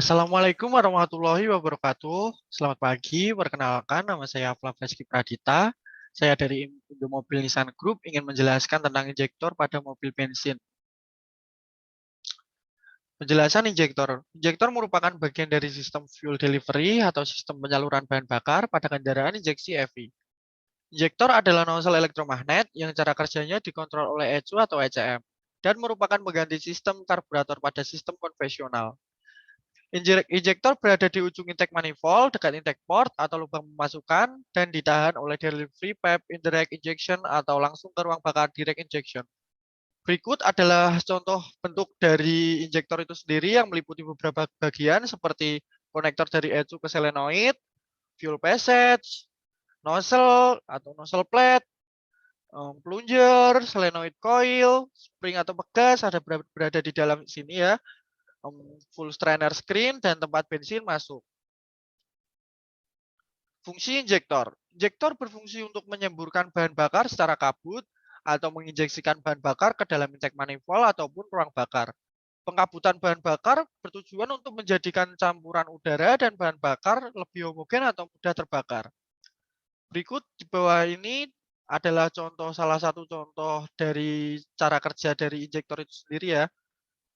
Assalamualaikum warahmatullahi wabarakatuh. Selamat pagi, perkenalkan nama saya Aflaf Reski Pradita. Saya dari Indomobil Nissan Group ingin menjelaskan tentang injektor pada mobil bensin. Penjelasan injektor. Injektor merupakan bagian dari sistem fuel delivery atau sistem penyaluran bahan bakar pada kendaraan injeksi EV. Injektor adalah nozzle elektromagnet yang cara kerjanya dikontrol oleh ECU atau ECM dan merupakan pengganti sistem karburator pada sistem konvensional. Injektor berada di ujung intake manifold, dekat intake port atau lubang pemasukan, dan ditahan oleh delivery pipe indirect injection atau langsung ke ruang bakar direct injection. Berikut adalah contoh bentuk dari injektor itu sendiri yang meliputi beberapa bagian seperti konektor dari ECU ke solenoid, fuel passage, nozzle atau nozzle plate, plunger, solenoid coil, spring atau pegas ada berada di dalam sini ya, full strainer screen, dan tempat bensin masuk. Fungsi injektor. Injektor berfungsi untuk menyemburkan bahan bakar secara kabut atau menginjeksikan bahan bakar ke dalam intake manifold ataupun ruang bakar. Pengkabutan bahan bakar bertujuan untuk menjadikan campuran udara dan bahan bakar lebih homogen atau mudah terbakar. Berikut di bawah ini adalah salah satu contoh dari cara kerja dari injektor itu sendiri ya.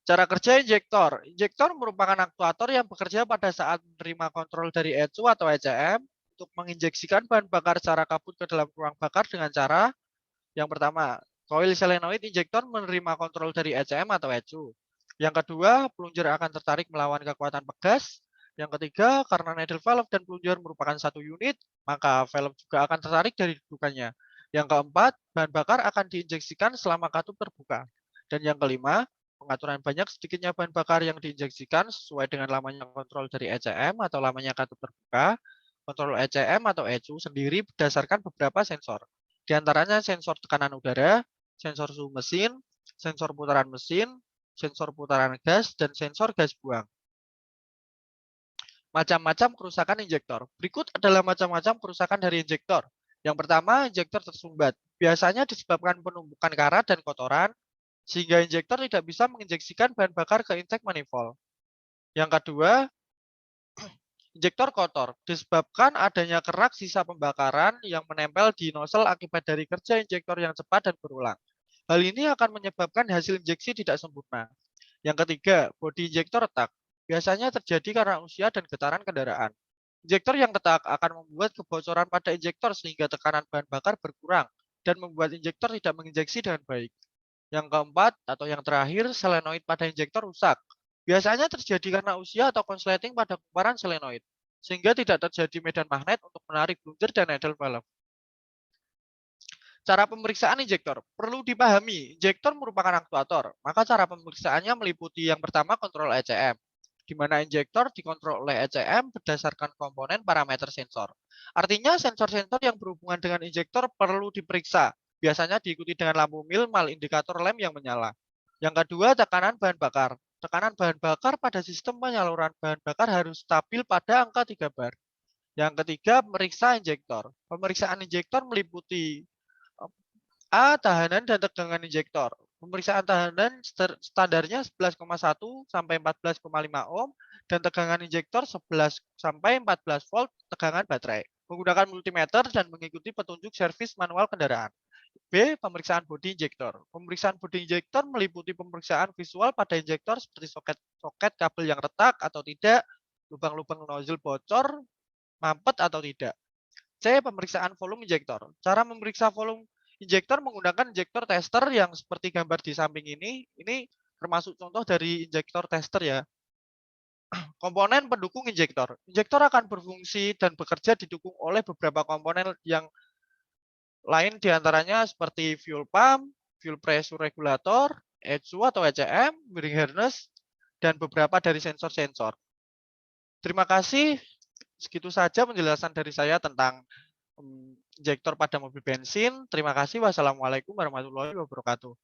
Cara kerja injektor. Injektor merupakan aktuator yang bekerja pada saat menerima kontrol dari ECU atau ECM untuk menginjeksikan bahan bakar secara kabut ke dalam ruang bakar dengan cara yang pertama, coil solenoid injektor menerima kontrol dari ECM atau ECU. Yang kedua, plunger akan tertarik melawan kekuatan pegas. Yang ketiga, karena needle valve dan plunger merupakan satu unit, maka valve juga akan tertarik dari dudukannya. Yang keempat, bahan bakar akan diinjeksikan selama katup terbuka. Dan yang kelima, pengaturan banyak sedikitnya bahan bakar yang diinjeksikan sesuai dengan lamanya kontrol dari ECM atau lamanya katup terbuka. Kontrol ECM atau ECU sendiri berdasarkan beberapa sensor. Di antaranya sensor tekanan udara, sensor suhu mesin, sensor putaran mesin, sensor putaran gas, dan sensor gas buang. Macam-macam kerusakan injektor. Berikut adalah macam-macam kerusakan dari injektor. Yang pertama, injektor tersumbat. Biasanya disebabkan penumpukan karat dan kotoran, sehingga injektor tidak bisa menginjeksikan bahan bakar ke intake manifold. Yang kedua, injektor kotor. Disebabkan adanya kerak sisa pembakaran yang menempel di nozzle akibat dari kerja injektor yang cepat dan berulang. Hal ini akan menyebabkan hasil injeksi tidak sempurna. Yang ketiga, bodi injektor retak. Biasanya terjadi karena usia dan getaran kendaraan. Injektor yang retak akan membuat kebocoran pada injektor sehingga tekanan bahan bakar berkurang dan membuat injektor tidak menginjeksi dengan baik. Yang keempat atau yang terakhir, solenoid pada injektor rusak. Biasanya terjadi karena usia atau konsleting pada kumparan solenoid, sehingga tidak terjadi medan magnet untuk menarik plunger dan needle valve. Cara pemeriksaan injektor. Perlu dipahami, injektor merupakan aktuator, maka cara pemeriksaannya meliputi yang pertama kontrol ECM, di mana injektor dikontrol oleh ECM berdasarkan komponen parameter sensor. Artinya sensor-sensor yang berhubungan dengan injektor perlu diperiksa, biasanya diikuti dengan lampu mil mal indikator lem yang menyala. Yang kedua, tekanan bahan bakar. Tekanan bahan bakar pada sistem penyaluran bahan bakar harus stabil pada angka 3 bar. Yang ketiga, meriksa injektor. Pemeriksaan injektor meliputi tahanan dan tegangan injektor. Pemeriksaan tahanan standarnya 11,1 sampai 14,5 ohm dan tegangan injektor 11 sampai 14 volt tegangan baterai. Menggunakan multimeter dan mengikuti petunjuk servis manual kendaraan. B. Pemeriksaan bodi injektor. Pemeriksaan bodi injektor meliputi pemeriksaan visual pada injektor seperti soket kabel yang retak atau tidak, lubang-lubang nozzle bocor, mampet atau tidak. C. Pemeriksaan volume injektor. Cara memeriksa volume injektor menggunakan injektor tester yang seperti gambar di samping ini. Ini termasuk contoh dari injektor tester ya. Komponen pendukung injektor. Injektor akan berfungsi dan bekerja didukung oleh beberapa komponen yang lain diantaranya seperti fuel pump, fuel pressure regulator, ECU atau ECM, bearing harness, dan beberapa dari sensor-sensor. Terima kasih. Segitu saja penjelasan dari saya tentang injektor pada mobil bensin. Terima kasih. Wassalamualaikum warahmatullahi wabarakatuh.